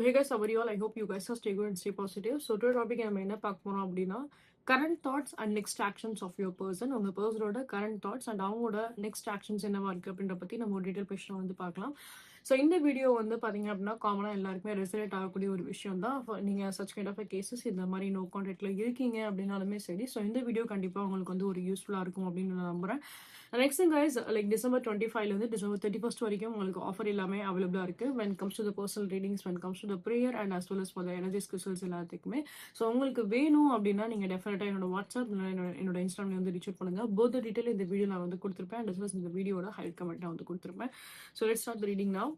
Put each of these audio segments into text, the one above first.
Hey guys, how are you all? I hope you guys are stay good and stay positive. So today topic நம்ம என்ன பார்க்க போறோம் அப்படின்னா current thoughts and next actions of your person. உங்க பர்சனோட current thoughts and அவங்களோட next actions என்னவா இருக்கு அப்படின்ற பத்தி நம்ம ஒரு டீடைல் பேசணும் வந்து பார்க்கலாம். ஸோ இந்த வீடியோ வந்து பார்த்தீங்க அப்படின்னா காமனாக எல்லாருக்குமே ரெசனேட் ஆகக்கூடிய ஒரு விஷயம் தான். நீங்கள் சச் கைண்ட் ஆஃப் கேசஸ் இந்த மாதிரி நோ கான்டாக்டில் இருக்கீங்க அப்படின்னாலுமே சரி. ஸோ இந்த வீடியோ கண்டிப்பாக உங்களுக்கு வந்து ஒரு யூஸ்ஃபுல்லாக இருக்கும் அப்படின்னு நான் நம்புறேன். Next guys, like December 25 December 31 வரைக்கும் உங்களுக்கு ஆஃபர் எல்லாமே அவைலபிளாக இருக்குது. when comes to the personal readings, when comes to the prayer and as well as for the energy crystals எல்லாத்துக்குமே. ஸோ உங்களுக்கு வேணும் அப்படின்னா நீங்கள் டெஃபினட்டாக என்னோட வாட்ஸ்அப் என்னோட இன்ஸ்டாகிராம் வந்து ரீச் அவுட் பண்ணுங்க. போத் டீட்டெயில் இந்த வீடியோ நான் வந்து கொடுத்துருப்பேன். அண்ட் as well as இந்த வீடியோட ஹைட் கமெண்ட் நான் வந்து கொடுத்துருப்பேன். So let's start the reading now.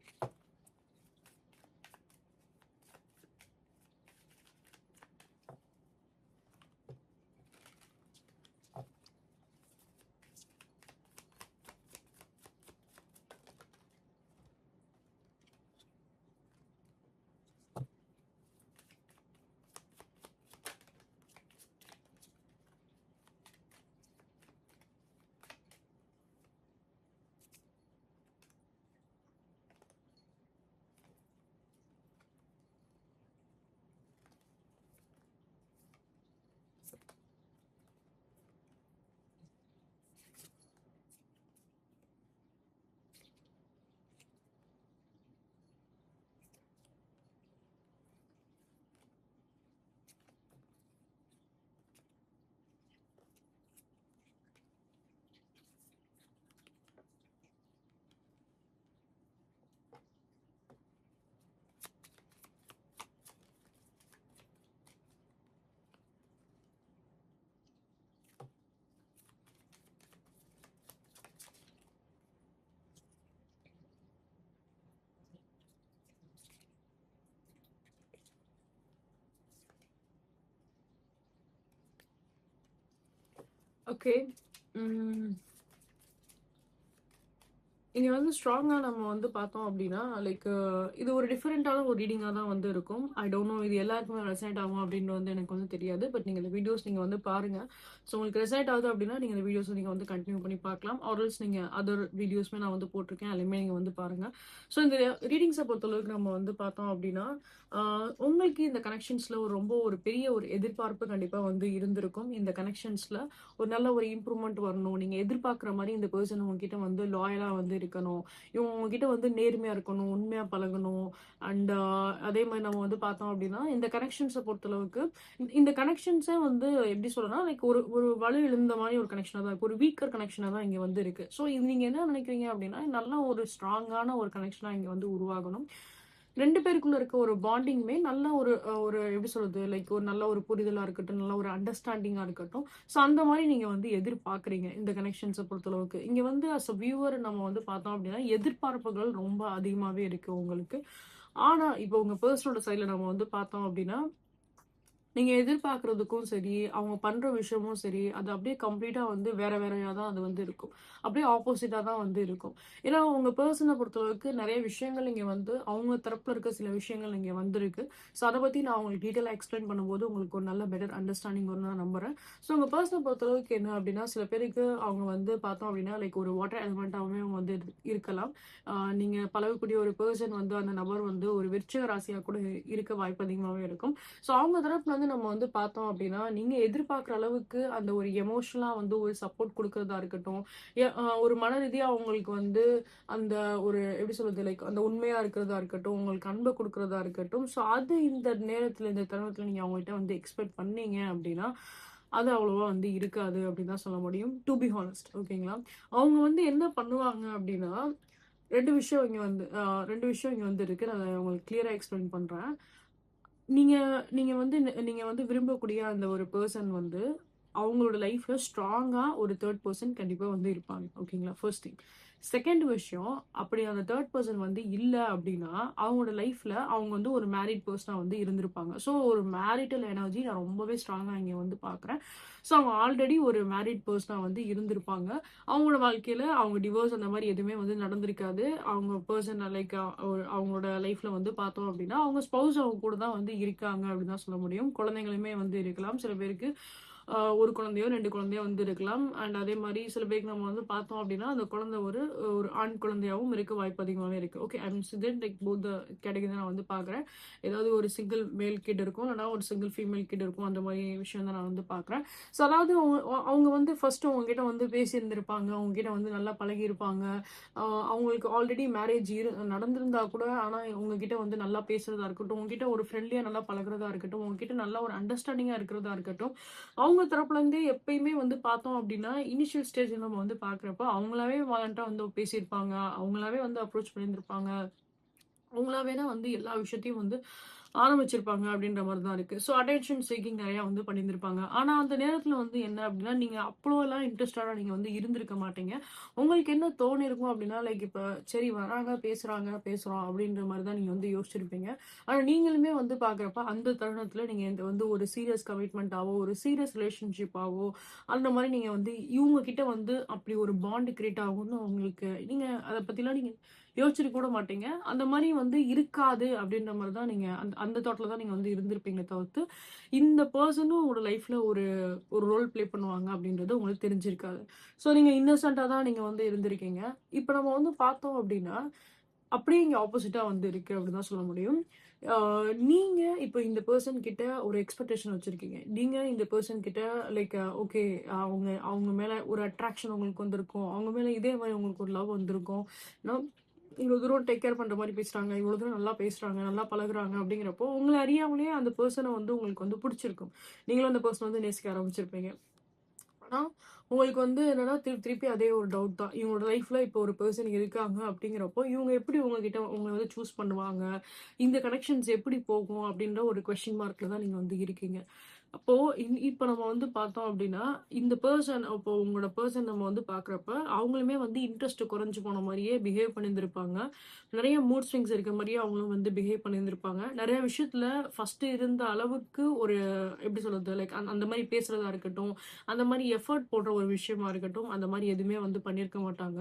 Okay, இங்கே வந்து ஸ்ட்ராங்காக நம்ம வந்து பார்த்தோம் அப்படின்னா லைக் இது ஒரு டிஃப்ரெண்ட்டான ஒரு ரீடிங்காக தான் வந்து இருக்கும். ஐ டோன்ட் நோ இது எல்லாருக்குமே ரெசனேட் ஆகும் அப்படின்னு வந்து எனக்கு வந்து தெரியாது. பட் நீங்கள் இந்த வீடியோஸ் நீங்கள் வந்து பாருங்கள். ஸோ உங்களுக்கு ரெசனேட் ஆகுது அப்படின்னா நீங்கள் இந்த வீடியோஸ் நீங்கள் வந்து கண்டினியூ பண்ணி பார்க்கலாம். ஆர்எல்ஸ் நீங்கள் அதர் வீடியோஸ்மே நான் வந்து போட்டிருக்கேன், அதுலேயுமே நீங்கள் வந்து பாருங்கள். ஸோ இந்த ரீடிங்ஸை பொறுத்தளவுக்கு நம்ம வந்து பார்த்தோம் அப்படின்னா உங்களுக்கு இந்த கனெக்ஷன்ஸில் ரொம்ப ஒரு பெரிய ஒரு எதிர்பார்ப்பு கண்டிப்பாக வந்து இருந்திருக்கும். இந்த கனெக்ஷன்ஸில் ஒரு நல்ல ஒரு இம்ப்ரூவ்மெண்ட் வரணும். நீங்கள் எதிர்பார்க்குற மாதிரி இந்த பர்சன் உங்ககிட்ட வந்து லாயலாக வந்து இருக்கணும். இவங்க உங்ககிட்ட வந்து நேர்மையா இருக்கணும், உண்மையா பழகணும். அண்ட் அதே மாதிரி நம்ம வந்து பார்த்தோம் அப்படின்னா இந்த கனெக்ஷன்ஸை பொறுத்தளவுக்கு இந்த கனெக்ஷன்ஸே வந்து எப்படி சொல்லணும்னா லைக் ஒரு ஒரு வலு இழந்த மாதிரி ஒரு கனெக்ஷனாக தான் இருக்கு. ஒரு வீக்கர் கனெக்ஷனாக தான் இங்கே வந்து இருக்கு. ஸோ இது நீங்க என்ன நினைக்கிறீங்க அப்படின்னா நல்ல ஒரு ஸ்ட்ராங்கான ஒரு கனெக்ஷனாக இங்கே வந்து உருவாகணும். ரெண்டு பேருக்குள்ள இருக்க ஒரு பாண்டிங்குமே நல்ல ஒரு ஒரு எப்படி சொல்றது லைக் ஒரு நல்ல ஒரு புரிதலா இருக்கட்டும், நல்ல ஒரு அண்டர்ஸ்டாண்டிங்கா இருக்கட்டும். ஸோ அந்த மாதிரி நீங்க வந்து எதிர்பார்க்குறீங்க இந்த கனெக்ஷன்ஸை பொறுத்தளவுக்கு. இங்க வந்து அஸ் அ வியூவர் நம்ம வந்து பார்த்தோம் அப்படின்னா எதிர்பார்ப்புகள் ரொம்ப அதிகமாவே இருக்கு உங்களுக்கு. ஆனா இப்போ உங்க பர்சனோட சைட்ல நம்ம வந்து பார்த்தோம் அப்படின்னா நீங்க எதிர்பார்க்கறதுக்கும் சரி, அவங்க பண்ற விஷயமும் சரி, அது அப்படியே கம்ப்ளீட்டா வந்து வேற வேறயா தான் அது வந்து இருக்கும். அப்படியே ஆப்போசிட்டா தான் வந்து இருக்கும். ஏன்னா, உங்க பெர்சன பொறுத்தளவுக்கு நெறைய விஷயங்கள் இங்க வந்து அவங்க தரப்புல இருக்க சில விஷயங்கள் இங்க வந்திருக்கு. ஸோ, அத பத்தி நான் உங்களுக்கு டீட்டெயிலா எக்ஸ்பிளைன் பண்ணும்போது உங்களுக்கு ஒரு நல்ல பெட்டர் அண்டர்ஸ்டாண்டிங் வரும்னு நான் நம்புறேன். ஸோ, உங்க பெர்சன பொறுத்தளவுக்கு என்ன அப்படின்னா, சில பேருக்கு அவங்க வந்து பார்த்தோம் அப்படின்னா, லைக் ஒரு வாட்டர் எலிமெண்ட்டாவுமே அவங்க வந்து இருக்கலாம். நீங்க பழகக்கூடிய ஒரு பெர்சன் வந்து அந்த நபர் வந்து ஒரு விருச்சிக ராசியா கூட இருக்க வாய்ப்பு அதிகமாவே இருக்கும். ஸோ அவங்க தரப்புல வந்து நம்ம வந்து பார்த்தோம் அப்படின்னா, நீங்க எதிர்பார்க்குற அளவுக்கு அந்த ஒரு எமோஷனலா வந்து ஒரு சப்போர்ட் குடுக்குறதா இருக்கட்டும், ஒரு மன ரீதியா அவங்களுக்கு வந்து அந்த ஒரு எப்படி சொல்றது லைக் அந்த உண்மையா இருக்கிறதா இருக்கட்டும், உங்களுக்கு அன்ப குடுக்குறதா இருக்கட்டும். ஸோ அது இந்த நேரத்துல, இந்த தருணத்துல நீங்க அவங்கள்ட்ட வந்து எக்ஸ்பெக்ட் பண்ணீங்க அப்படின்னா, அது அவ்வளவா வந்து இருக்காது அப்படின்னு தான் சொல்ல முடியும். டூ பி ஹானஸ்ட், ஓகேங்களா? அவங்க வந்து என்ன பண்ணுவாங்க அப்படின்னா, 2 விஷயம் இங்க வந்து 2 விஷயம் இங்க வந்து இருக்கு. நான் உங்களுக்கு கிளியரா எக்ஸ்பிளைன் பண்றேன். நீங்க நீங்க வந்து நீங்க வந்து விரும்பக்கூடிய அந்த ஒரு பெர்சன் வந்து, அவங்களோட லைஃப்ல ஸ்ட்ராங்கா ஒரு 3 பெர்சன் கண்டிப்பா வந்து இருப்பாங்க. ஓகேங்களா? First thing. செகண்ட் விஷயம், அப்படி அந்த 3 பெர்சன் வந்து இல்ல அப்படின்னா, அவங்களோட லைஃப்ல அவங்க வந்து ஒரு மேரிட் பெர்சனா வந்து இருந்திருப்பாங்க. ஸோ ஒரு மேரிட்டல் எனர்ஜி நான் ரொம்பவே ஸ்ட்ராங்கா இங்க வந்து பார்க்குறேன். ஸோ அவங்க ஆல்ரெடி ஒரு மேரிட் பெர்சனா வந்து இருந்திருப்பாங்க. அவங்களோட வாழ்க்கையில அவங்க டிவோர்ஸ் அந்த மாரி எதுவுமே வந்து நடந்திருக்காது. அவங்க பெர்சன் லைக் அவங்களோட லைஃப்ல வந்து பார்த்தோம் அப்படின்னா, அவங்க ஸ்பௌஸ் அவங்க கூட தான் வந்து இருக்காங்க அப்படின்னு தான் சொல்ல முடியும். குழந்தைங்களுமே வந்து இருக்கலாம். சில பேருக்கு 1 குழந்தையோ, 2 குழந்தையோ வந்து இருக்கலாம். அண்ட் அதே மாரி சில பேருக்கு நம்ம வந்து பார்த்தோம் அப்படின்னா, அந்த குழந்தை ஒரு ஒரு ஆண் குழந்தையாவும் இருக்க வாய்ப்பு அதிகமாவே இருக்கு. Okay, I am considering like both the category தான் நான் வந்து பார்க்குறேன். ஏதாவது ஒரு சிங்கிள் மேல் கிட் இருக்கும். இல்லன்னா ஒரு சிங்கிள் ஃபீமேல் கிட் இருக்கும். அந்த மாரி விஷயம் தான் நான் வந்து பார்க்குறேன். ஸோ அதாவது அவங்க வந்து ஃபர்ஸ்ட்டு உங்ககிட்ட வந்து பேசியிருந்திருப்பாங்க. உங்ககிட்ட வந்து நல்லா பழகியிருப்பாங்க. அ அவங்களுக்கு ஆல்ரெடி மேரேஜ் நடந்திருந்தா கூட, ஆனா உங்ககிட்ட வந்து நல்லா பேசுறதா இருக்கட்டும், உங்ககிட்ட ஒரு ஃப்ரெண்ட்லியா நல்லா பழகுறதா இருக்கட்டும், உங்ககிட்ட நல்ல ஒரு அண்டர்ஸ்டாண்டிங்கா இருக்கிறதா இருக்கட்டும், அவங்க தரப்புலேருந்தே எப்பயுமே வந்து பார்த்தோம் அப்படின்னா, இனிஷியல் ஸ்டேஜ்ல நம்ம வந்து பார்க்குறப்போ, அவங்களாவே வாலண்டரா வந்து பேசியிருப்பாங்க. அவங்களாவே வந்து அப்ரோச் பண்ணியிருந்திருப்பாங்க. அவங்களாவே தான் வந்து எல்லா விஷயத்தையும் வந்து ஆரம்பிச்சிருப்பாங்க அப்படின்ற மாரி தான் இருக்கு. ஸோ அட்டென்ஷன் சீக்கிங் நெறையா வந்து பண்ணியிருந்திருப்பாங்க. ஆனா அந்த நேரத்துல வந்து என்ன அப்படின்னா, நீங்க அவ்வளோலாம் இன்ட்ரெஸ்டடா நீங்க வந்து இருந்திருக்க மாட்டீங்க. உங்களுக்கு என்ன தோணியிருக்கும் அப்படின்னா, லைக் இப்ப சரி வராங்க, பேசுறாங்க, பேசுறோம் அப்படின்ற மாரி தான் நீங்க வந்து யோசிச்சிருப்பீங்க. ஆனா நீங்களுமே வந்து பார்க்குறப்ப, அந்த தருணத்துல நீங்க இந்த வந்து ஒரு சீரியஸ் கமிட்மெண்ட்டாவோ, ஒரு சீரியஸ் ரிலேஷன்ஷிப்பாவோ, அந்த மாரி நீங்க வந்து இவங்க கிட்ட வந்து அப்படி ஒரு பாண்ட் கிரியேட் ஆகும்னு உங்களுக்கு நீங்க அத பத்திலாம் நீங்க யோசிச்சிருக்க கூட மாட்டீங்க. அந்த மாரி வந்து இருக்காது அப்படின்ற மாரி தான் நீங்க அந்த அந்த தாட்ல தான் நீங்க வந்து இருந்திருப்பீங்களே தவிர்த்து, இந்த பெர்சனும் உங்களோட லைஃப்ல ஒரு ஒரு ரோல் ப்ளே பண்ணுவாங்க அப்படின்றது உங்களுக்கு தெரிஞ்சிருக்காது. ஸோ நீங்க இன்னோசென்ட்டா தான் நீங்க வந்து இருந்திருக்கீங்க. இப்ப நம்ம வந்து பார்த்தோம் அப்படின்னா, அப்படியே இங்க ஆப்போசிட்டா வந்து இருக்கு அப்படின்னு தான் சொல்ல முடியும். ஆ நீங்க இப்ப இந்த பெர்சன் கிட்ட ஒரு எக்ஸ்பெக்டேஷன் வச்சிருக்கீங்க. நீங்க இந்த பெர்சன் கிட்ட லைக் ஓகே, அவங்க அவங்க மேல ஒரு அட்ராக்ஷன் உங்களுக்கு வந்திருக்கும். அவங்க மேல இதே மாரி உங்களுக்கு ஒரு லவ் வந்திருக்கும். யூனோ இவ்வளோ தூரம் டேக் கேர் பண்ற மாரி பேசுறாங்க. இவ்வளோ தூரம் நல்லா பேசுறாங்க, நல்லா பழகுறாங்க அப்படிங்கிறப்போ, உங்கள அறியாமலேயே அந்த பெர்சன வந்து உங்களுக்கு வந்து புடிச்சிருக்கும். நீங்களும் அந்த பெர்சன வந்து நேசிக்க ஆரம்பிச்சிருப்பீங்க. ஆனா, உங்களுக்கு வந்து என்னன்னா, திருப்பி அதே ஒரு டவுட் தான். இவங்களோட லைஃப்ல இப்போ ஒரு பெர்சன் இருக்காங்க அப்படிங்கிறப்போ, இவங்க எப்படி உங்ககிட்ட உங்கள வந்து சூஸ் பண்ணுவாங்க? இந்த கனெக்ஷன்ஸ் எப்படி போகும்? அப்படின்ற ஒரு கொஸ்டின் மார்க்ல தான் நீங்க வந்து இருக்கீங்க. அப்போ இப்ப நம்ம வந்து பார்த்தோம் அப்படின்னா, இந்த பெர்சன் இப்போ உங்களோட பெர்சன் நம்ம வந்து பார்க்குறப்ப, அவங்களுமே வந்து இன்ட்ரெஸ்ட் குறைஞ்சு போன மாரியே பிஹேவ் பண்ணியிருந்திருப்பாங்க. நெறைய மூட் ஸ்விங்ஸ் இருக்க மாரியே அவங்களும் வந்து பிஹேவ் பண்ணியிருந்திருப்பாங்க. நெறைய விஷயத்துல ஃபர்ஸ்ட்டு இருந்த அளவுக்கு ஒரு எப்படி சொல்றது? லைக் அந்த மாரி பேசுறதா இருக்கட்டும், அந்த மாரி எஃபோர்ட் போடுற ஒரு விஷயமா இருக்கட்டும், அந்த மாரி எதுவுமே வந்து பண்ணியிருக்க மாட்டாங்க.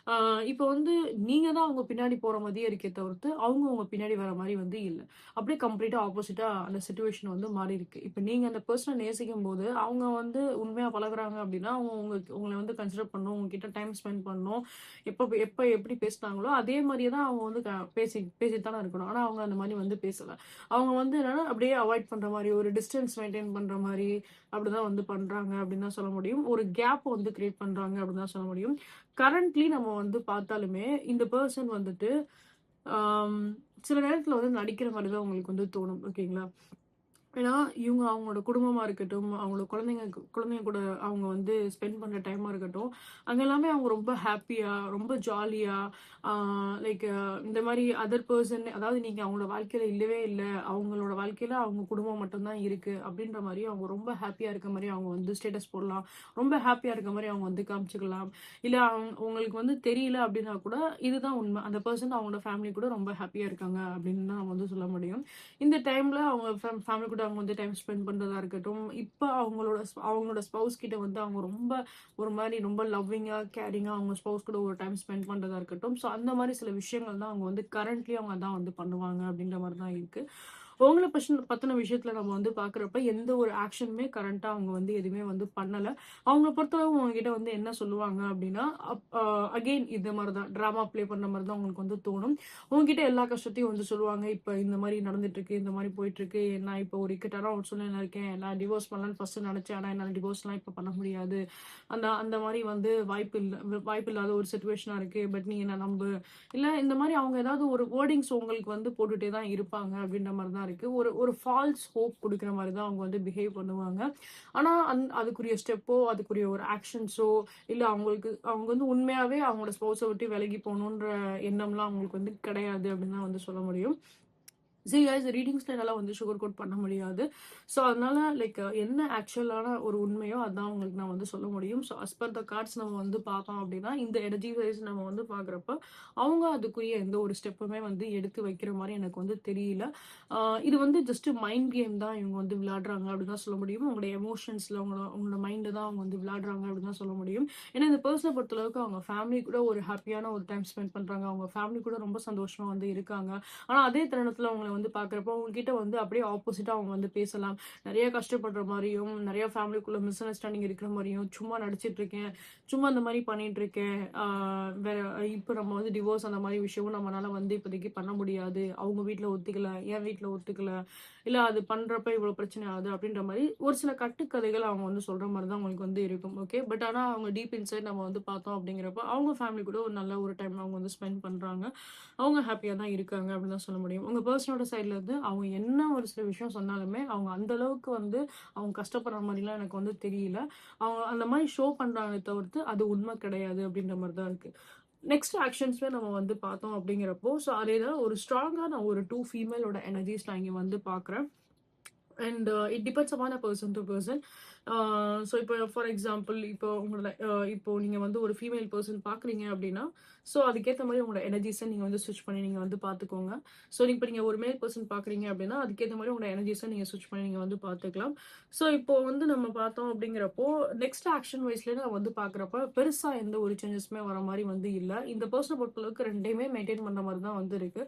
ஆ இப்ப வந்து நீங்க தான் அவங்க பின்னாடி போற மாரியே இருக்கே தவிர்த்து, அவங்க உங்க பின்னாடி வர மாரி வந்து இல்ல. அப்படியே கம்ப்ளீட்டா ஆப்போசிட்டா அந்த சிச்சுவேஷன் வந்து மாறியிருக்கு. இப்ப நீங்க அந்த பெர்சன நேசிக்கும்போது, அவங்க வந்து உண்மையா பழகுறாங்க அப்படின்னா, அவங்க உங்கள வந்து கன்சிடர் பண்ணணும், உங்ககிட்ட டைம் ஸ்பெண்ட் பண்ணணும். எப்ப எப்ப எப்படி பேசினாங்களோ, அதே மாரியே தான் அவங்க வந்து பேசிட்டு தானே இருக்கணும். ஆனா அவங்க அந்த மாரி வந்து பேசல. அவங்க வந்து என்னன்னா, அப்படியே அவாய்ட் பண்ற மாரி, ஒரு டிஸ்டன்ஸ் மெயின்டெயின் பண்ற மாரி, அப்படிதான் வந்து பண்றாங்க அப்படின்னு தான் சொல்ல முடியும். ஒரு கேப் வந்து கிரியேட் பண்றாங்க அப்படின்னு தான் சொல்ல முடியும். கரண்ட்லி நம்ம வந்து பார்த்தாலுமே, இந்த பெர்சன் வந்துட்டு, ஆம் சில நேரத்துல வந்து நடிக்கிற மாரி தான் உங்களுக்கு வந்து தோணும். ஓகேங்களா? ஏன்னா, இவங்க அவங்களோட குடும்பமா இருக்கட்டும், அவங்களோட குழந்தைங்க கூட அவங்க வந்து ஸ்பெண்ட் பண்ற டைமா இருக்கட்டும், அங்க எல்லாமே அவங்க ரொம்ப ஹேப்பியா, ரொம்ப ஜாலியா, ஆ லைக் இந்த மாரி அதர் பெர்சன் அதாவது நீங்க அவங்களோட வாழ்க்கையில இல்லவே இல்ல. அவங்களோட வாழ்க்கையில அவங்க குடும்பம் மட்டும் தான் இருக்கு. அப்படின்ற மாரி அவங்க ரொம்ப ஹேப்பியா இருக்க மாரி அவங்க வந்து ஸ்டேட்டஸ் போடலாம். ரொம்ப ஹேப்பியா இருக்க மாரி அவங்க வந்து காமிச்சுக்கலாம். இல்ல உங்களுக்கு வந்து தெரியல அப்படின்னா கூட, இதுதான் உண்மை. அந்த பெர்சன் அவங்களோட ஃபேமிலி கூட ரொம்ப ஹேப்பியா இருக்காங்க அப்படின்னு தான் நம்ம வந்து சொல்ல முடியும். இந்த டைம்ல அவங்க ஃபேமிலி கூட அவங்க வந்து டைம் ஸ்பெண்ட் பண்றதா இருக்கட்டும், இப்ப அவங்களோட ஸ்பவுஸ் கிட்ட வந்து அவங்க ரொம்ப ஒரு மாரி ரொம்ப லவ்விங்கா, கேரிங்கா அவங்க ஸ்பவுஸ் கூட ஒரு டைம் ஸ்பெண்ட் பண்றதா இருக்கட்டும். ஸோ அந்த மாரி சில விஷயங்கள் தான் அவங்க வந்து கரண்ட்லி அவங்க அதான் வந்து பண்ணுவாங்க அப்படின்ற மாரி தான் இருக்கு. உங்கள பத்தின விஷயத்துல நம்ம வந்து பார்க்குறப்ப, எந்த ஒரு ஆக்ஷனுமே கரண்ட்டா அவங்க வந்து எதுவுமே வந்து பண்ணல. அவங்கள பொறுத்தளவு உங்ககிட்ட வந்து என்ன சொல்லுவாங்க அப்டின்னா, அகெயின் இந்த மாரி தான் ட்ராமா ப்ளே பண்ண மாரி தான் உங்களுக்கு வந்து தோணும். உங்ககிட்ட எல்லா கஷ்டத்தையும் வந்து சொல்லுவாங்க. இப்ப இந்த மாரி நடந்துட்டுருக்கு, இந்த மாரி போயிட்டுருக்கு. நான் இப்போ ஒரு இக்கட்டான ஒரு சூழ்நிலையில இருக்கேன். நான் டிவோர்ஸ் பண்ணலான்னு ஃபர்ஸ்ட்டு நெனச்சேன். ஆனா என்னால டிவோர்ஸ்லாம் இப்ப பண்ண முடியாது. அந்த அந்த மாரி வந்து வாய்ப்பில்லாத ஒரு சிச்சுவேஷனா இருக்கு. பட் நீ என்ன நம்பு. இல்ல இந்த மாரி அவங்க ஏதாவது ஒரு வேர்டிங்ஸ் உங்களுக்கு வந்து போட்டுட்டே தான் இருப்பாங்க அப்டின்ற மாரி தான் இருக்கு. ஒரு ஒரு ஃபால்ஸ் ஹோப் குடுக்குற மாரி தான் அவங்க வந்து பிஹேவ் பண்ணுவாங்க. ஆனா அதுக்குரிய ஸ்டெப்போ, அதுக்குரிய ஒரு ஆக்ஷன்ஸோ, இல்ல அவங்க வந்து உண்மையாவே அவங்களோட ஸ்பௌஸ விட்டு விலகி போணுன்ற எண்ணம்லாம் அவங்களுக்கு வந்து கிடையாது அப்டின்னு தான் வந்து சொல்ல முடியும். கைஸ் ரீடிங்ஸ்ல என்னால வந்து சுகர் கோட் பண்ண முடியாது. ஸோ அதனால லைக் என்ன ஆக்சுவலான ஒரு உண்மையோ அதான் உங்களுக்கு நான் வந்து சொல்ல முடியும். So as per the cards நம்ம வந்து பார்த்தோம் அப்படின்னா, இந்த எனர்ஜி வைஸ் நம்ம வந்து பார்க்குறப்ப, அவங்க அதுக்குரிய எந்த ஒரு ஸ்டெப்புமே வந்து எடுத்து வைக்கிற மாரி எனக்கு வந்து தெரியல. ஆ இது வந்து ஜஸ்ட் மைண்ட் கேம் தான் இவங்க வந்து விளையாடுறாங்க அப்படின்னு தான் சொல்ல முடியும். உங்களுடைய எமோஷன்ஸ்ல உங்களோட மைண்ட தான் அவங்க வந்து விளையாடுறாங்க அப்படின்னு தான் சொல்ல முடியும். ஏன்னா இந்த பெர்சன பொறுத்தளவுக்கு அவங்க ஃபேமிலி கூட ஒரு ஹேப்பியான ஒரு டைம் ஸ்பெண்ட் பண்றாங்க. அவங்க ஃபேமிலி கூட ரொம்ப சந்தோஷமா வந்து இருக்காங்க. ஆனா அதே தருணத்துல அவங்கள வந்து பார்க்குறப்போ, உங்ககிட்ட வந்து அப்படியே ஆப்போசிட்டா அவங்க வந்து பேசலாம். நெறைய கஷ்டப்படுற மாரியும், நெறைய ஃபேமிலிக்குள்ள மிஸ் அண்டர்ஸ்டாண்டிங் இருக்கிற மாரியும், சும்மா நடிச்சிட்டு இருக்கேன், சும்மா இந்த மாரி பண்ணிட்டு இருக்கேன். வேற இப்ப நம்ம வந்து டிவோர்ஸ் அந்த மாரி விஷயமும் நம்மனால வந்து இப்போதைக்கு பண்ண முடியாது. அவங்க வீட்ல ஒத்துக்கல, என் வீட்ல ஒத்துக்கல. இல்ல அது பண்றப்ப இவ்வளோ பிரச்சனை ஆகுது அப்படின்ற மாரி ஒரு சில கட்டுக்கதைகள் அவங்க வந்து சொல்ற மாரி தான் உங்களுக்கு வந்து இருக்கும். ஓகே. பட் ஆனா அவங்க டீப் இன்சைட் நம்ம வந்து பார்த்தோம் அப்படிங்கிறப்ப, அவங்க ஃபேமிலி கூட ஒரு நல்ல ஒரு டைம் அவங்க வந்து ஸ்பெண்ட் பண்றாங்க. அவங்க ஹேப்பியா தான் இருக்காங்க அப்படின்னு தான் சொல்ல முடியும். உங்க பெர்சனோட சைட்ல இருந்து அவங்க என்ன ஒரு சில விஷயம் சொன்னாலுமே, அவங்க அந்த அளவுக்கு வந்து அவங்க கஷ்டப்படுற மாரிலாம் எனக்கு வந்து தெரியல. அவங்க அந்த மாரி ஷோ பண்றாங்களே தவிர்த்து, அது உண்மை கிடையாது அப்படின்ற மாரி தான் இருக்கு. நெக்ஸ்ட் ஆக்ஷன்ஸ்ல நம்ம வந்து பார்த்தோம் அப்படிங்கிறப்போ, ஸோ அதேதான் ஒரு ஸ்ட்ராங்கான ஒரு 2 ஃபீமேலோட எனர்ஜிஸ் நான் இங்க வந்து பார்க்குறேன். And it depends upon a person to person. So இப்போ ஃபார் எக்ஸாம்பிள் இப்போ உங்களோட இப்போ நீங்க வந்து ஒரு ஃபீமேல் பெர்சன் பார்க்குறீங்க அப்படின்னா, ஸோ அதுக்கேத்த மாரி உங்களோட எனர்ஜிஸ நீங்க வந்து ஸ்விட்ச் பண்ணி நீங்க வந்து பார்த்துக்கோங்க. ஸோ இப்ப நீங்க ஒரு மேல் பெர்சன் பார்க்குறீங்க அப்படின்னா, அதுக்கேத்த மாரி உங்களோட எனர்ஜிஸ நீங்க ஸ்விட்ச் பண்ணி நீங்க வந்து பார்த்துக்கலாம். ஸோ இப்போ வந்து நம்ம பார்த்தோம் அப்படிங்கிறப்போ, நெக்ஸ்ட் ஆக்ஷன் வைஸ்ல நான் வந்து பார்க்குறப்ப, பெருசா எந்த ஒரு சேஞ்சஸுமே வர மாரி வந்து இல்ல. இந்த பெர்சன பொறுத்தளவுக்கு 2யுமே மெயின்டெயின் பண்ற மாரி தான் வந்து இருக்கு.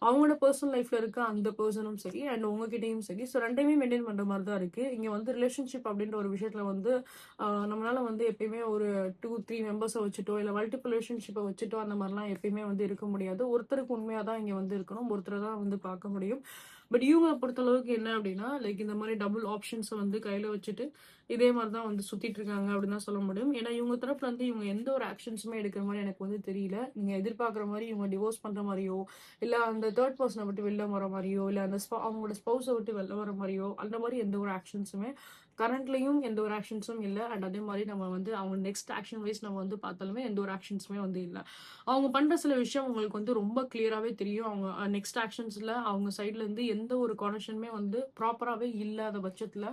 அவங்களோட பெர்சனல் லைஃப்ல இருக்க அந்த பெர்சனும் சரி, அண்ட் உங்ககிட்டயும் சரி. ஸோ 2யுமே மெயின்டெயின் பண்ற மாரி தான் இருக்கு. இங்க வந்து ரிலேஷன்ஷிப் அப்படின்ற ஒரு விஷயத்துல வந்து நம்மளால வந்து எப்பயுமே ஒரு 2, 3 மெம்பர்ஸ வச்சுட்டோ, இல்ல மல்டிபிள் ரிலேஷன்ஷிப்ப வச்சுட்டோ அந்த மாரிலாம் எப்பயுமே வந்து இருக்க முடியாது. ஒருத்தருக்கு உண்மையா தான் இங்க வந்து இருக்கணும். ஒருத்தர தான் வந்து பார்க்க முடியும். பட் இவங்கள பொறுத்தளவுக்கு என்ன அப்படின்னா, லைக் இந்த மாரி டபுள் ஆப்ஷன்ஸ வந்து கையில வச்சுட்டு, இதே மாரி தான் வந்து சுத்திட்டு இருக்காங்க அப்படின்னு தான் சொல்ல முடியும். ஏன்னா இவங்க தரப்புல இருந்து இவங்க எந்த ஒரு ஆக்ஷன்ஸுமே எடுக்கிற மாரி எனக்கு வந்து தெரியல. நீங்க எதிர்பார்க்குற மாரி இவங்க டிவோர்ஸ் பண்ற மாரியோ, இல்ல அந்த 3 பெர்சன விட்டு வெளில வர மாரியோ, இல்ல அந்த அவங்களோட ஸ்பௌஸ விட்டு வெளில வர மாரியோ, அந்த மாரி எந்த ஒரு ஆக்ஷன்ஸுமே கரண்ட்லயும் எந்த ஒரு ஆக்ஷன்ஸும் இல்ல. அண்ட் அதே மாரி நம்ம வந்து அவங்க நெக்ஸ்ட் ஆக்ஷன் வைஸ் நம்ம வந்து பார்த்தாலுமே எந்த ஒரு ஆக்ஷன்ஸுமே வந்து இல்ல. அவங்க பண்ற சில விஷயம் உங்களுக்கு வந்து ரொம்ப கிளியராவே தெரியும். அவங்க நெக்ஸ்ட் ஆக்ஷன்ஸ்ல அவங்க சைட்ல இருந்து எந்த ஒரு கனெக்ஷனுமே வந்து ப்ராப்பராவே இல்லாத பட்சத்துல,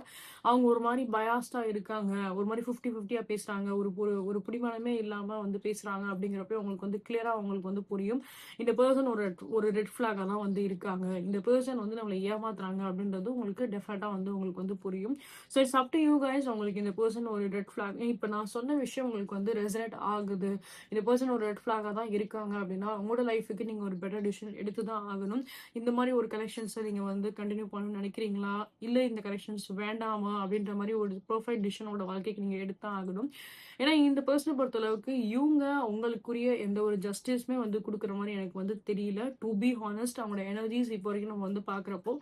அவங்க ஒரு மாரி பயாஸ்டா இருக்காங்க. ஒரு மாரி 50-50யா பேசுறாங்க. ஒரு ஒரு ஒரு பிடிமானமே இல்லாம வந்து பேசுறாங்க அப்படிங்கிறப்ப உங்களுக்கு வந்து கிளியரா உங்களுக்கு வந்து புரியும். இந்த பெர்சன் ஒரு ரெட் ஃபிளாகா தான் வந்து இருக்காங்க. இந்த பெர்சன் வந்து நம்மள ஏமாத்துறாங்க அப்படின்றது உங்களுக்கு டெஃபினட்டா வந்து உங்களுக்கு வந்து புரியும். So it's up to you guys. உங்களுக்கு இந்த பெர்சன் ஒரு ரெட் ஃபிளாக் இப்ப நான் சொன்ன விஷயம் உங்களுக்கு வந்து ரெசனேட் ஆகுது. இந்த பெர்சன் ஒரு ரெட் ஃபிளாகா தான் இருக்காங்க அப்படின்னா, உங்களோட லைஃப்க்கு நீங்க ஒரு பெட்டர் டிசிஷன் எடுத்து தான் ஆகணும். இந்த மாரி ஒரு கனெக்ஷன்ஸ நீங்க வந்து கன்டின்யூ பண்ணணும்னு நினைக்கிறீங்களா? இல்ல இந்த கனெக்ஷன்ஸ் வேண்டாமா? அப்படின்ற மாரி ஒரு பெர்ஃபெக்ட் டிசிஷன் உங்களோட வாழ்க்கைக்கு நீங்க எடுத்து தான் ஆகணும். ஏன்னா இந்த பெர்சன பொறுத்தளவுக்கு இவங்க உங்களுக்குரிய எந்த ஒரு ஜஸ்டிஸுமே வந்து குடுக்குற மாரி எனக்கு வந்து தெரியல. டூ பி ஹானஸ்ட் அவங்களோட எனர்ஜிஸ் இப்போ வரைக்கும் நம்ம வந்து பார்க்குறப்போ,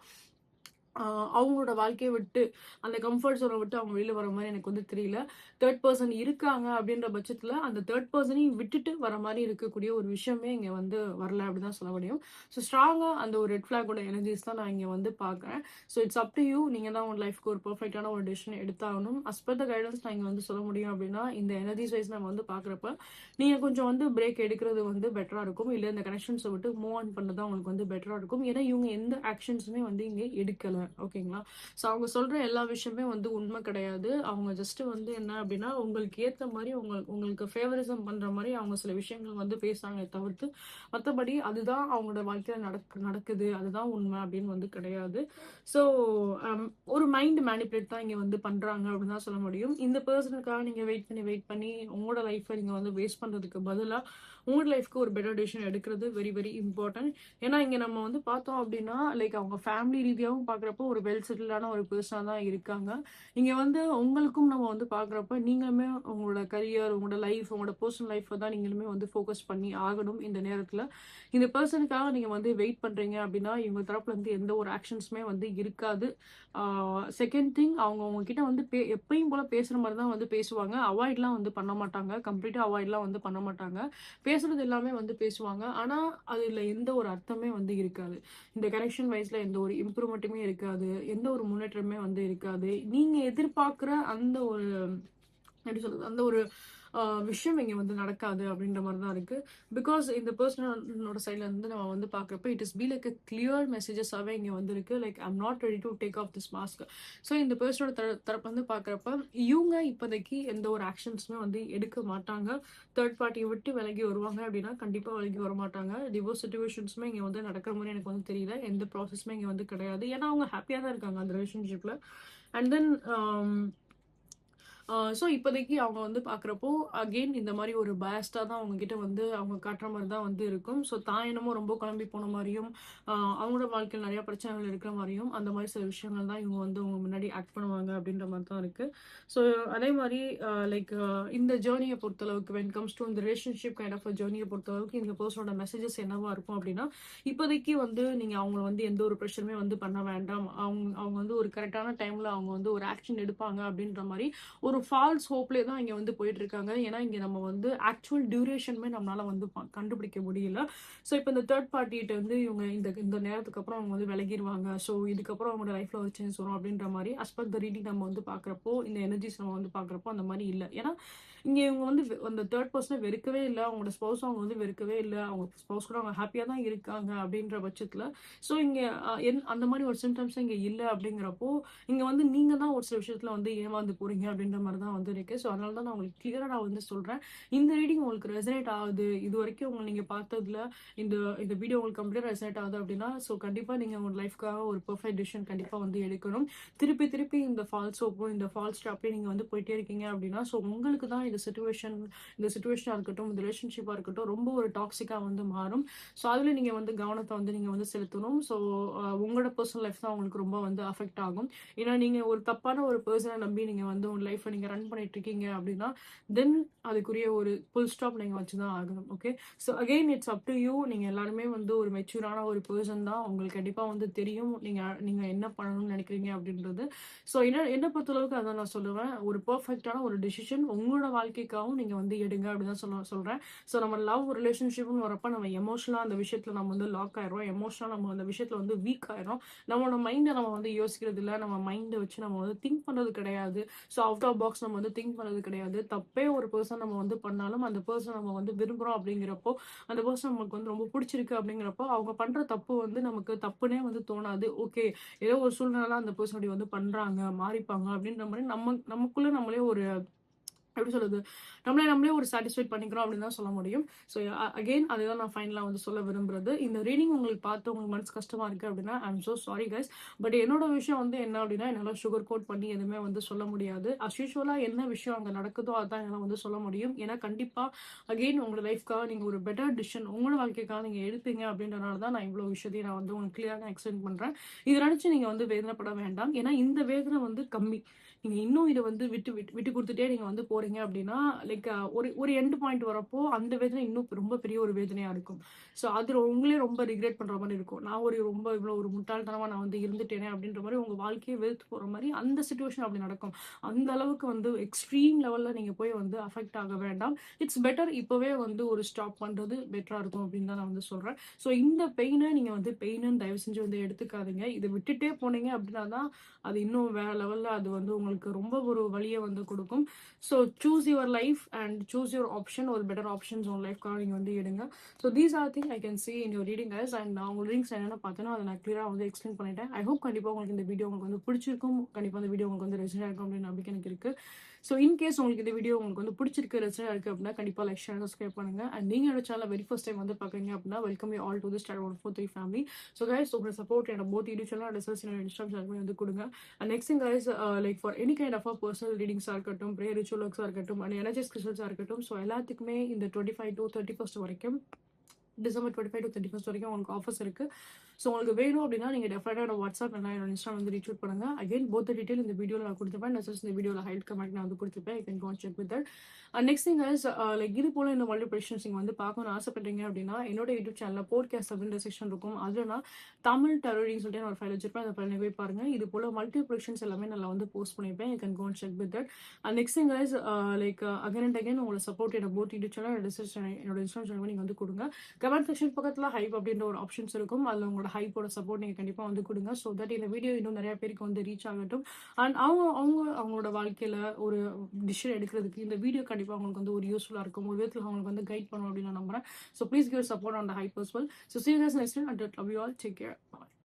அவங்களோட வாழ்க்கைய விட்டு, அந்த கம்ஃபர்ட் ஜோன விட்டு அவங்க வெளில வர மாரி எனக்கு வந்து தெரியல. 3 பெர்சன் இருக்காங்க அப்படின்ற பட்சத்துல, அந்த 3 பெர்சனையும் விட்டுட்டு வர மாரி இருக்கக்கூடிய ஒரு விஷயமே இங்க வந்து வரல அப்படின்னு தான் சொல்ல முடியும். ஸோ ஸ்ட்ராங்கா அந்த ஒரு ரெட் ஃபிளாகோட எனர்ஜிஸ் தான் நான் இங்க வந்து பார்க்குறேன். So it's up to you. நீங்க தான் உங்க லைஃப்க்கு ஒரு பெர்ஃபெக்ட்டான ஒரு டெசிஷன் எடுத்தாகணும். அஸ் பெர் த கைடன்ஸ் நான் இங்க வந்து சொல்ல முடியும் அப்படின்னா, இந்த எனர்ஜிஸ் வைஸ் நம்ம வந்து பார்க்குறப்ப, நீங்க கொஞ்சம் வந்து பிரேக் எடுக்கிறது வந்து பெட்டரா இருக்கும். இல்ல இந்த கனெக்ஷன்ஸ விட்டு மூவ் ஆன் பண்ணது தான் உங்களுக்கு வந்து பெட்டரா இருக்கும். ஏன்னா இவங்க எந்த ஆக்ஷன்ஸுமே வந்து இங்க எடுக்கல. ஓகேங்களா? ஸோ அவங்க சொல்ற எல்லா விஷயமே வந்து உண்மை கிடையாது. அவங்க ஜஸ்ட் வந்து என்ன அப்படின்னா, உங்களுக்கு ஏத்த மாரி உங்களுக்கு ஃபேவரிசம் பண்ற மாரி அவங்க சில விஷயங்கள் வந்து பேசுறாங்களே தவிர்த்து, மத்தபடி அதுதான் அவங்களோட வாழ்க்கையில நடக்குது. அதுதான் உண்மை அப்படின்னு வந்து கிடையாது. ஸோ ஒரு மைண்ட் மேனிபுலேட் தான் இங்க வந்து பண்றாங்க அப்படின்னு தான் சொல்ல முடியும். இந்த பெர்சனுக்காக நீங்க வெயிட் பண்ணி உங்களோட லைஃப்ப நீங்க வந்து வேஸ்ட் பண்றதுக்கு பதிலா, உங்களோட லைஃப்க்கு ஒரு பெட்டர் டிசிஷன் எடுக்கிறது வெரி வெரி இம்பார்ட்டன்ட். ஏன்னா இங்க நம்ம வந்து பார்த்தோம் அப்படின்னா, லைக் அவங்க ஃபேமிலி ரீதியாவும் பார்க்குறப்போ ஒரு வெல் செட்டில்டான ஒரு பெர்சனா தான் இருக்காங்க. இங்க வந்து உங்களுக்கும் நம்ம வந்து பார்க்குறப்ப, நீங்களுமே உங்களோட கரியர், உங்களோட லைஃப், உங்களோட பெர்சனல் லைஃப்ப தான் நீங்களுமே வந்து ஃபோக்கஸ் பண்ணி ஆகணும் இந்த நேரத்துல. இந்த பெர்சனுக்காக நீங்க வந்து வெயிட் பண்றீங்க அப்படின்னா, இவங்க தரப்புல இருந்து எந்த ஒரு ஆக்ஷன்ஸுமே வந்து இருக்காது. செகண்ட் திங் அவங்க உங்ககிட்ட வந்து எப்பயும் போல பேசுற மாரி தான் வந்து பேசுவாங்க. அவாய்ட்லாம் வந்து பண்ண மாட்டாங்க. கம்ப்ளீட்டா அவாய்ட்லாம் வந்து பண்ண மாட்டாங்க. பேசுறது எல்லாமே வந்து பேசுவாங்க. ஆனா, அதுல எந்த ஒரு அர்த்தமே வந்து இருக்காது. இந்த கனெக்ஷன் வைஸ்ல எந்த ஒரு இம்ப்ரூவ்மெண்ட்டுமே இருக்காது. எந்த ஒரு முன்னேற்றமே வந்து இருக்காது. நீங்க எதிர்பார்க்குற அந்த ஒரு எப்படி சொல்றது? அந்த ஒரு விஷயம் இங்க வந்து நடக்காது அப்படின்ற மாரி தான் இருக்கு. பிகாஸ் இந்த பெர்சனோட சைட்ல இருந்து நம்ம வந்து பார்க்குறப்ப, it is be like a clear மெசேஜஸாவே இங்க வந்திருக்கு. Like I am not ready to take off this mask. So இந்த பெர்சனோட தரப்பு வந்து பார்க்குறப்ப, இவங்க இப்போதைக்கு எந்த ஒரு ஆக்ஷன்ஸுமே வந்து எடுக்க மாட்டாங்க. தேர்ட் பார்ட்டிய விட்டு விலகி வருவாங்க அப்படின்னா, கண்டிப்பா விலகி வரமாட்டாங்க. டிவோர்ஸ் சிச்சுவேஷன்ஸுமே இங்க வந்து நடக்கிற மாரி எனக்கு வந்து தெரியல. எந்த ப்ராசஸுமே இங்க வந்து கிடையாது. ஏன்னா அவங்க ஹேப்பியா தான் இருக்காங்க அந்த ரிலேஷன்ஷிப்ல. அண்ட் தென் ஸோ இப்போதைக்கு அவங்க வந்து பார்க்குறப்போ, அகெயின் இந்த மாரி ஒரு பயாஸ்டா தான் அவங்க கிட்ட வந்து அவங்க காட்டுற மாரி தான் வந்து இருக்கும். ஸோ தான் என்னமோ ரொம்ப குழம்பி போன மாரியும், அவங்களோட வாழ்க்கையில நெறைய பிரச்சனைகள் இருக்கிற மாரியும், அந்த மாரி சில விஷயங்கள் தான் இவங்க வந்து உங்க முன்னாடி ஆக்ட் பண்ணுவாங்க அப்படின்ற மாரி தான் இருக்கு. ஸோ அதே மாரி லைக் இந்த ஜர்னிய பொறுத்தளவுக்கு வென் கம்ஸ் டூ இந்த ரிலேஷன்ஷிப் கைண்ட் ஆஃப் அ ஜர்னிய பொறுத்தளவுக்கு இந்த பெர்சனோட மெசேஜஸ் என்னவா இருக்கும் அப்படின்னா, இப்போதைக்கு வந்து நீங்க அவங்கள வந்து எந்த ஒரு ப்ரெஷருமே வந்து பண்ண வேண்டாம். அவங்க அவங்க வந்து ஒரு கரெக்ட்டான டைம்ல அவங்க வந்து ஒரு ஆக்ஷன் எடுப்பாங்க அப்படின்ற மாரி ஒரு ஃபால்ஸ் ஹோப்லயே தான் இங்க வந்து போயிட்டுருக்காங்க. ஏன்னா, இங்க நம்ம வந்து ஆக்சுவல் டியூரேஷனுமே நம்மளால வந்து கண்டுபிடிக்க முடியல. ஸோ, இப்ப இந்த தேர்ட் பார்ட்டிட்ட வந்து இவங்க இந்த இந்த நேரத்துக்கு அப்புறம் அவங்க வந்து விலகிருவாங்க. ஸோ, இதுக்கப்புறம் அவங்களோட லைஃப்ல ஒரு சேஞ்ச் வரும் அப்படின்ற மாரி அஸ் பர் த ரீடிங் நம்ம வந்து பார்க்குறப்போ, இந்த எனர்ஜிஸ் நம்ம வந்து பார்க்குறப்போ அந்த மாரி இல்ல. ஏன்னா, இங்க இவங்க வந்து அந்த தேர்ட் பெர்சன வெறுக்கவே இல்ல. அவங்களோட ஸ்பௌஸ அவங்க வந்து வெறுக்கவே இல்ல. அவங்க ஸ்பௌஸ் கூட அவங்க ஹேப்பியா தான் இருக்காங்க அப்படின்ற பட்சத்துல, ஸோ இங்க அந்த மாரி ஒரு சிம்ப்டம்ஸ் இங்க இல்ல அப்படிங்கிறப்போ, இங்க வந்து நீங்க தான் ஒரு சில விஷயத்துல வந்து ஏமாந்து போறீங்க அப்படின்ற மாரி தான் வந்து இருக்கு. ஸோ அதனால தான் நான் உங்களுக்கு கிளியரா நான் வந்து சொல்றேன். இந்த ரீடிங் உங்களுக்கு ரெசனேட் ஆகுது. இதுவரைக்கும் நீங்க பார்த்ததுல இந்த இந்த வீடியோ உங்களுக்கு கம்ப்ளீட்டா ரெசனேட் ஆகுது அப்படின்னா, ஸோ கண்டிப்பா நீங்க உங்க லைஃப்க்காக ஒரு பெர்ஃபெக்ட் டிசிஷன் கண்டிப்பா வந்து எடுக்கணும். திருப்பி திருப்பி இந்த ஃபால்ஸ் ஹோப்பும், இந்த ஃபால்ஸ் ட்ராப்லயும் நீங்க வந்து போயிட்டே இருக்கீங்க அப்படின்னா, ஸோ உங்களுக்கு தான் இந்த சிச்சுவேஷனா இருக்கட்டும், இந்த ரிலேஷன்ஷிப்பா இருக்கட்டும், ரொம்ப ஒரு டாக்ஸிக்கா வந்து மாறும். ஸோ அதுல நீங்க வந்து கவனத்த வந்து நீங்க வந்து செலுத்தணும். ஸோ உங்களோட பெர்சனல் லைஃப் தான் உங்களுக்கு ரொம்ப வந்து அஃபெக்ட் ஆகும். ஏன்னா நீங்க ஒரு தப்பான ஒரு பெர்சன நம்பி நீங்க வந்து உங்க லைஃப்ப நீங்க ரன் பண்ணிட்டு இருக்கீங்க அப்படின்னா, தென் அதுக்குரிய ஒரு ஃபுல் ஸ்டாப் நீங்க வச்சு தான் ஆகணும். Okay. So again it's up to you. நீங்க எல்லாருமே வந்து ஒரு மெச்சூரான ஒரு பெர்சன் தான். உங்களுக்கு கண்டிப்பா வந்து தெரியும். நீங்க நீங்க என்ன பண்ணணும்னு நினைக்கிறீங்க அப்படின்றது. ஸோ என்ன பொறுத்தளவுக்கு அதான் நான் சொல்லுவேன். ஒரு பெர்ஃபெக்ட்டான ஒரு டிசிஷன் உங்களோட வாழ்க்கைக்காகவும் நீங்க வந்து எடுங்க அப்படின்னு தான் சொல்றேன். ஸோ நம்ம லவ் ரிலேஷன்ஷிப்னு வரப்ப நம்ம எமோஷனலா அந்த விஷயத்துல நம்ம வந்து லாக் ஆயிடுறோம். எமோஷனலா நம்ம அந்த விஷயத்துல வந்து வீக் ஆயிடுறோம். நம்மளோட மைண்ட நம்ம வந்து யோசிக்கிறது இல்ல. நம்ம மைண்ட வச்சு நம்ம வந்து திங்க் பண்றது கிடையாது. ஸோ அவுட் ஆஃப் பாக்ஸ் நம்ம வந்து திங்க் பண்றது கிடையாது. தப்பே ஒரு பெர்சன் நம்ம வந்து பண்ணாலும் அந்த பெர்சன் நம்ம வந்து விரும்புறோம் அப்படிங்கிறப்போ, அந்த பெர்சன் நமக்கு வந்து ரொம்ப பிடிச்சிருக்கு அப்படிங்கிறப்போ, அவங்க பண்ற தப்பு வந்து நமக்கு தப்புன்னே வந்து தோணாது. ஓகே, ஏதோ ஒரு சூழ்நிலையில அந்த பெர்சன் அப்படி வந்து பண்றாங்க, மாறிப்பாங்க அப்படின்ற மாரி நமக்குள்ள நம்மளே ஒரு எப்படி சொல்றது? நம்மளே ஒரு சாட்டிஸ்ஃபைட் பண்ணிக்கிறோம் அப்படின்னு தான் சொல்ல முடியும். ஸோ அகைன் அதுதான் நான் ஃபைனலா வந்து சொல்ல விரும்புறது. இந்த ரீடிங் உங்களுக்கு பார்த்து உங்களுக்கு மனசு கஷ்டமா இருக்கு அப்படின்னா, I am so sorry guys. But என்னோட விஷயம் வந்து என்ன அப்படின்னா, என்னால சுகர் கோட் பண்ணி எதுவுமே வந்து சொல்ல முடியாது. அஸ் யூசுவலா என்ன விஷயம் அங்க நடக்குதோ அதான் என்னால வந்து சொல்ல முடியும். ஏன்னா கண்டிப்பா அகைன் உங்களோட லைஃப்க்காக நீங்க ஒரு பெட்டர் டிசிஷன் உங்களோட வாழ்க்கைக்காக நீங்க எடுப்பீங்க அப்படின்றனால தான் நான் இவ்வளோ விஷயத்தையும் நான் வந்து உங்களுக்கு கிளியரா எக்ஸ்பிளைன் பண்றேன். இத நினைச்சு நீங்க வந்து வேதனைப்பட வேண்டாம். ஏன்னா இந்த வேதனை வந்து கம்மி. நீங்க இன்னும் இத வந்து விட்டு விட்டு விட்டு குடுத்துட்டே நீங்க வந்து போறீங்க அப்படின்னா, லைக் ஒரு ஒரு எண்ட் பாயிண்ட் வரப்போ, அந்த வேதனை இன்னும் ரொம்ப பெரிய ஒரு வேதனையா இருக்கும். ஸோ அது உங்களே ரொம்ப ரிக்ரெட் பண்ற மாரி இருக்கும். நான் ஒரு ரொம்ப இவ்வளோ ஒரு முட்டாள்தனமா நான் வந்து இருந்துட்டேனே அப்படின்ற மாரி உங்க வாழ்க்கையே வெறுத்து போற மாரி அந்த சிச்சுவேஷன் அப்படி நடக்கும். அந்த அளவுக்கு வந்து எக்ஸ்ட்ரீம் லெவல்ல நீங்க போய் வந்து அஃபெக்ட் ஆக வேண்டாம். இட்ஸ் பெட்டர் இப்பவே வந்து ஒரு ஸ்டாப் பண்றது பெட்டரா இருக்கும் அப்படின்னு தான் நான் வந்து சொல்றேன். ஸோ இந்த பெயின நீங்க வந்து பெயினுன்னு தயவு செஞ்சு வந்து எடுத்துக்காதீங்க. இத விட்டுட்டே போனீங்க அப்படின்னா தான், அது இன்னும் வேற லெவல்ல அது வந்து உங்களுக்கு ரொம்ப ஒரு வலிய வந்து குடுக்கும். So choose your life and choose your option. ஒரு பெட்டர் ஆப்ஷன்ஸ் உங்க லைஃப்க்காக நீங்க வந்து எடுங்க. So these are thing I can see in your reading guys. And நான் உங்க ரீடிங்ஸ் என்னென்ன பார்த்தேனோ அத நான் கிளியரா வந்து எக்ஸ்பிளைன் பண்ணிட்டேன். ஐ ஹோப் கண்டிப்பா உங்களுக்கு இந்த வீடியோ உங்களுக்கு வந்து பிடிச்சிருக்கும். கண்டிப்பா இந்த வீடியோ உங்களுக்கு வந்து ரெசனேட் ஆகும் அப்படின்னு நம்பிக்கை எனக்கு இருக்கு. ஸோ இன்கேஸ் உங்களுக்கு இந்த வீடியோ உங்களுக்கு வந்து பிடிச்சிருக்கு, ரெசனேட் இருக்கு அப்படின்னா கண்டிப்பா லைக், ஷேர், சப்ஸ்கிரைப் பண்ணுங்க. அண்ட் நீங்க என்னோட சேனல வெரி ஃபர்ஸ்ட் டைம் வந்து பார்க்குறீங்க அப்படின்னா welcome you all to the star 143 family. So guys உங்களோட சப்போர்ட் என்னோட போத் யூடியூப் சேனல் அண்ட் என்னோட இன்ஸ்டாகிராம் சேனல் வந்து கொடுங்க. And next thing guys, like for any kind of a personal readings இருக்கட்டும், prayer ritual works இருக்கட்டும், and energies crystals இருக்கட்டும், so எல்லாத்துக்குமே இந்த 25 to 31st வரைக்கும் டிசம்பர் 25 to 31st வரைக்கும் உங்களுக்கு ஆஃபர்ஸ் இருக்கு. ஸோ உங்களுக்கு வேணும் அப்படின்னா நீங்க டெஃபினட்டா என்னோட வாட்ஸ்அப் இல்லைனா என்னோட இன்ஸ்டா வந்து ரீச் அவுட் பண்ணுங்க. அகைன் போத் டீடைல் இந்த வீடியோல நான் கொடுத்துருப்பேன். நெக்ஸ்ட் இந்த வீடியோல ஹைட் கமெண்ட் நான் வந்து கொடுத்துருப்பேன். You can go and check with that. And next thing is like இது போல இந்த மல்டி ப்ரெடிக்ஷன்ஸ் நீங்க வந்து பார்க்கணும்னு ஆசைப்பட்டீங்க அப்படின்னா என்னோட யூடியூப் சேனல்ல போட்காஸ்ட் அப்படின்ற செக்ஷன் இருக்கும். அதுல நான் தமிழ் டரோடிங் சொல்லிட்டு நான் ஒரு ஃபைல் வச்சிருப்பேன். அந்த ஃபைல் போய் பாருங்க. இது போல மல்டி ப்ரெடிக்ஷன்ஸ் எல்லாமே நான் வந்து போஸ்ட் பண்ணிருப்பேன். You can go and check with that. And next thing is like again and again உங்களோட சப்போர்ட் என்னோட போத் யூடியூப் சேனல் என்னோட இன்ஸ்டாகிராம் சேனல் நீங்க வந்து கொடுங்க. கமெண்ட் செக்ஷன் பக்கத்துல ஹைப் அப்படின்ற ஒரு ஆப்ஷன்ஸ் இருக்கும். அதுல உங்களோட ஹைப்போட சப்போர்ட் நீங்க கண்டிப்பா வந்து கொடுங்க. ஸோ தட் இந்த வீடியோ இன்னும் நிறைய பேருக்கு வந்து ரீச் ஆகட்டும். அண்ட் அவங்களோட வாழ்க்கையில ஒரு டிசிஷன் எடுக்கிறதுக்கு இந்த வீடியோ கண்டிப்பா அவங்களுக்கு வந்து ஒரு யூஸ்ஃபுல்லா இருக்கும். ஒரு விதத்தில் அவங்களுக்கு வந்து கைட் பண்ணும் அப்படின்னு நான் நம்புறேன். So please give support on the hype as well. So see you guys next time. Until love you all. Take care. Bye.